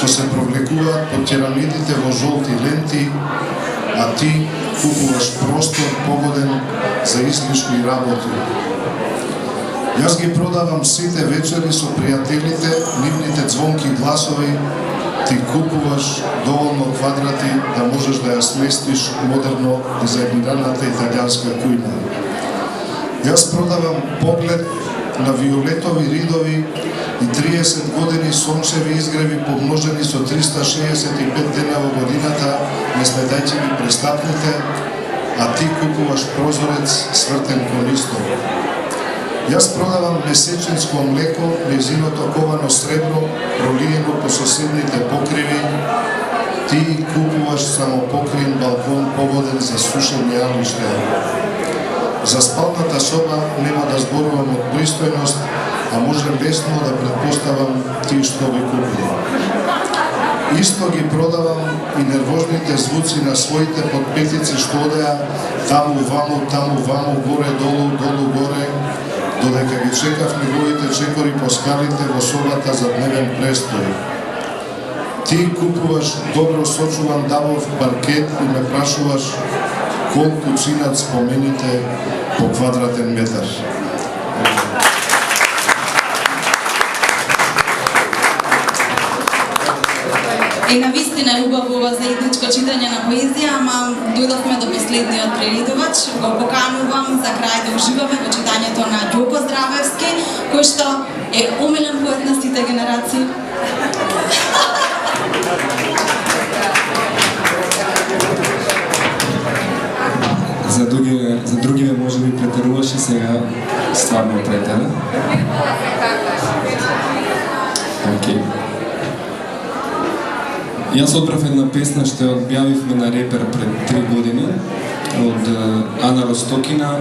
што се провлекуваат по керамидите во жолти ленти, а ти купуваш простор погоден за излишни работи. Јас ги продавам сите вечери со пријателите, нивните звонки гласови, ти купуваш доволно квадрати да можеш да ја сместиш модерно дизајнираната италијанска кујна. Јас продавам поглед на виолетови ридови и 30 години сончеви изгреви помножени со 365 дена во годината, не сметајќи ги престапните, а ти купуваш прозорец свртен кон исто. Јас продавам месечинско млеко, незиното ковано сребро, пролиено по соседните покриви, ти купуваш само покриен балкон погоден за сушење јаглиште. За спалната соба нема да зборувам од пристојност, а може лесно да предпоставам ти што ви купили. Исто ги продавам и нервожните звуци на своите подпетици што одеа таму ваму, горе долу, долу горе, додека ги чекав неговите чекори по скалите во собата за дневен престој. Ти купуваш добро сочуван дабов паркет и ме прашуваш колку чинат спомените по квадратен метар. И навистина е убаво ова заедничко читање на поезија, ама дојдовме до последниот преридувач. Го поканувам за крај да уживаме во читањето на Ѓоко Здравевски, кој што е омилен поет на сите генерации. За другиве може би претеруваше, сега стварно претера. Окей. Јас одбрав една песна што ја одјавивме на Репер пред 3 години од Ана Ростокина.